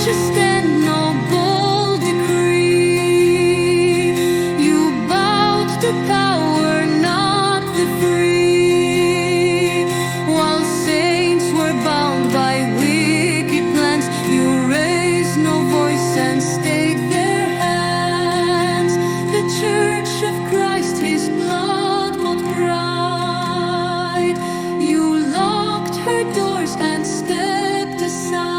just and noble decree. You bowed to power, not the free. While saints were bound by wicked plans, you raised no voice and stayed their hands. The Church of Christ, His blood bought pride. You locked her doors and stepped aside.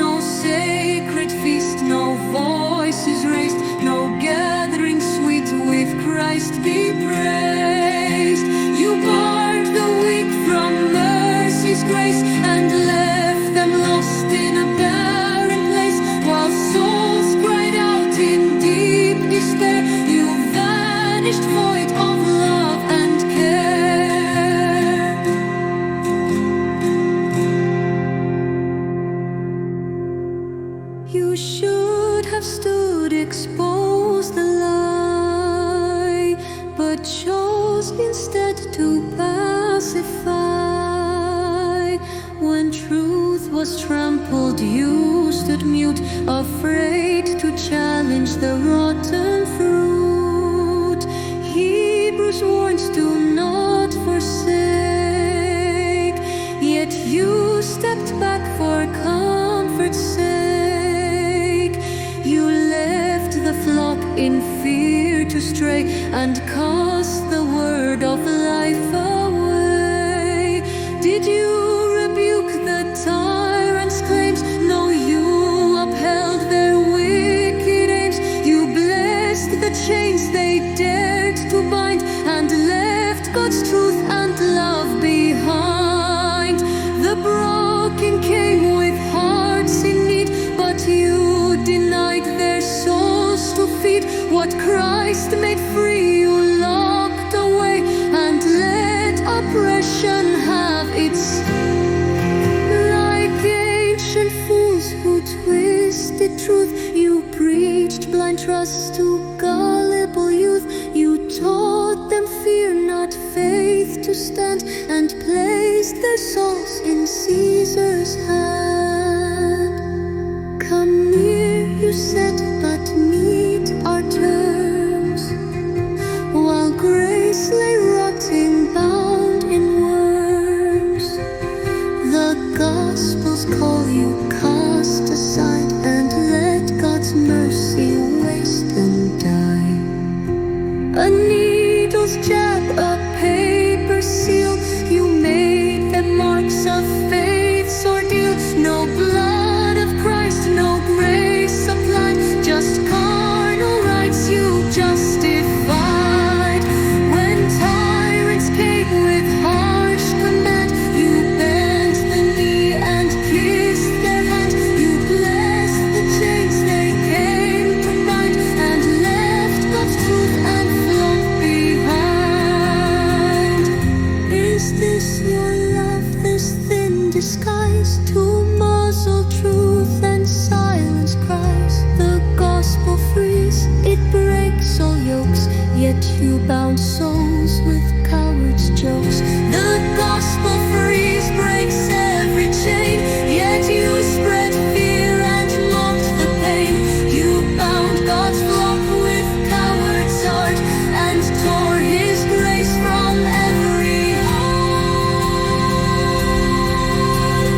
No sacred feast, no voices raised, no gathering sweet with Christ be praised. You barred the weak from mercy's grace and left them lost in a barren place. While souls cried out in deep despair, you vanished void of love and care. You should have stood exposed the lie, but chose instead to pacify. When truth was trampled, you stood mute, afraid to challenge the rotten fruit. Hebrews warns, do not forsake, yet you stepped back for comfort's sake. You left the flock in fear to stray and cast the word of life away. Did you rebuke the tyrant's claims? No, you upheld their wicked aims. You blessed the chains they dared to bind and left God's truth and love behind. The broken came with hearts in need, but you denied their souls to feed. What Christ made free, you locked away and let oppression have its. Like ancient fools who twisted truth, you preached blind trust to gullible youth. You taught them fear, not faith, to stand and placed their souls in Caesar's hand. Come near, you said, but meet our terms, while grace lay rotting, bound in worms. The Gospels call you cast aside and let God's mercy waste and die. A needle's jab, a paper seal, you made them marks of faith's ordeal. No blood of Christ, no grace applied, just carnal rights you justified. When tyrants came with harsh command, you bent the knee and kissed their hand. You blessed the chains they came to bind and left God's truth and flock behind. Is this your love, this thin disguise, to muzzle truth and silence cries? The gospel frees, it breaks all yokes, yet you bound souls with cowards' jokes. The gospel frees, breaks every chain, yet you spread fear and mocked the pain. You bound God's flock with cowards' art and tore His grace from every heart.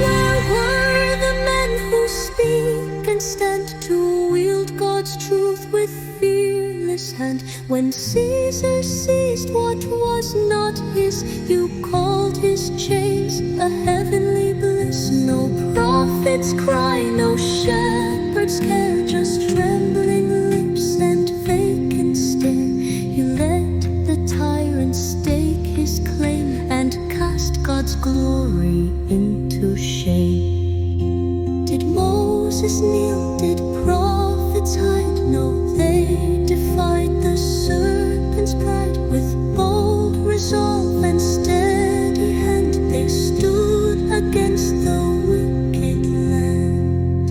Where were the men who speak and stand to wield God's truth with fearless hand? When Caesar seized what was not his, you called his chains a heavenly bliss. No prophet's cry, no shepherd's care, just trembling lips and vacant stare. You let the tyrant stake his claim and cast God's glory into shame. Did Moses kneel? Did prophets hide? No, they defied the serpent's pride. With bold resolve and steady hand, they stood against the wicked land.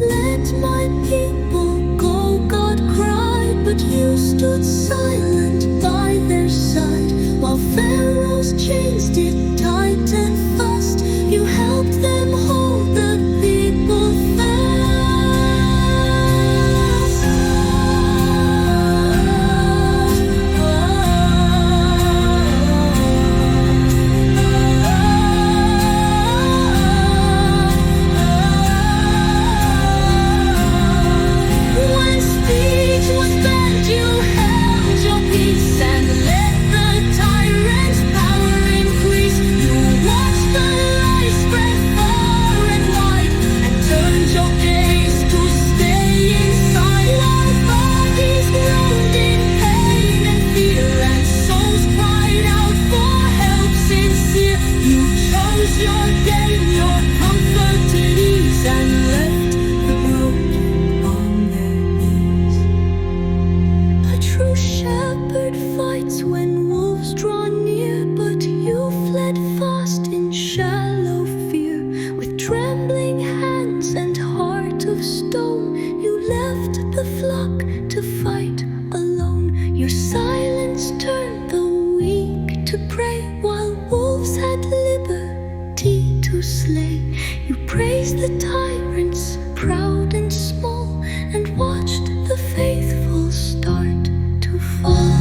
Let my people go, God cried, but you stood silent by their side. While Pharaoh's chains did tighten fast, you helped them hold the people hands and heart of stone. You left the flock to fight alone. Your silence turned the weak to prey, while wolves had liberty to slay. You praised the tyrants, proud and small, and watched the faithful start to fall.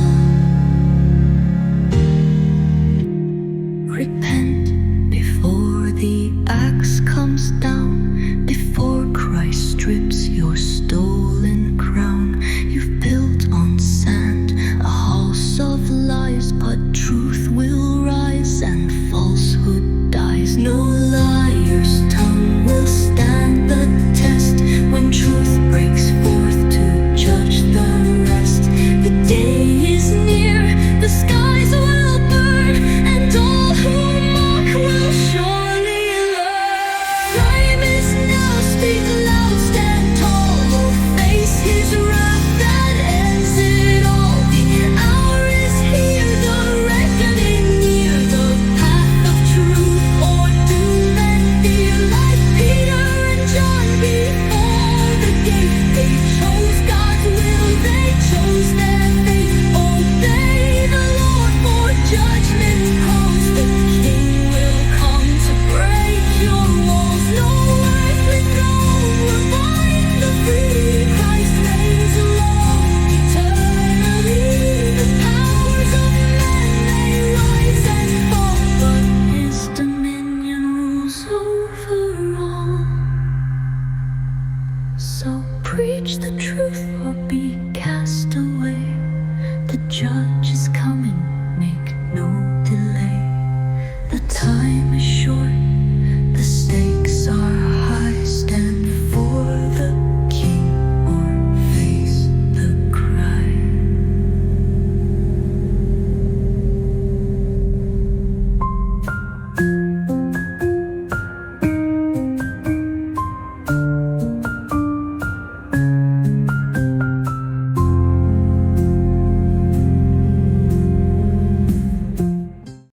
Repent before the axe comes down, before Christ strips your stolen crown. You've built on sand a house of lies, but truth will rise and falsehood dies. No liar's tongue will stand the test when truth breaks forth to judge the rest. The day is near, the skies will burn, and all who mock will surely learn. Time is now, speak loud, stand tall, will face his wrath that ends it all. The hour is here, the reckoning near, the path of truth or doom and fear. Like Peter and John before the gate, they chose God's will, they chose their fate. Obey the Lord, for judgment calls. The King will come to break your walls. No earthly throne will bind the free. Christ reigns alone eternally. The powers of men may rise and fall, but his dominion rules over all. So preach the truth or be cast away.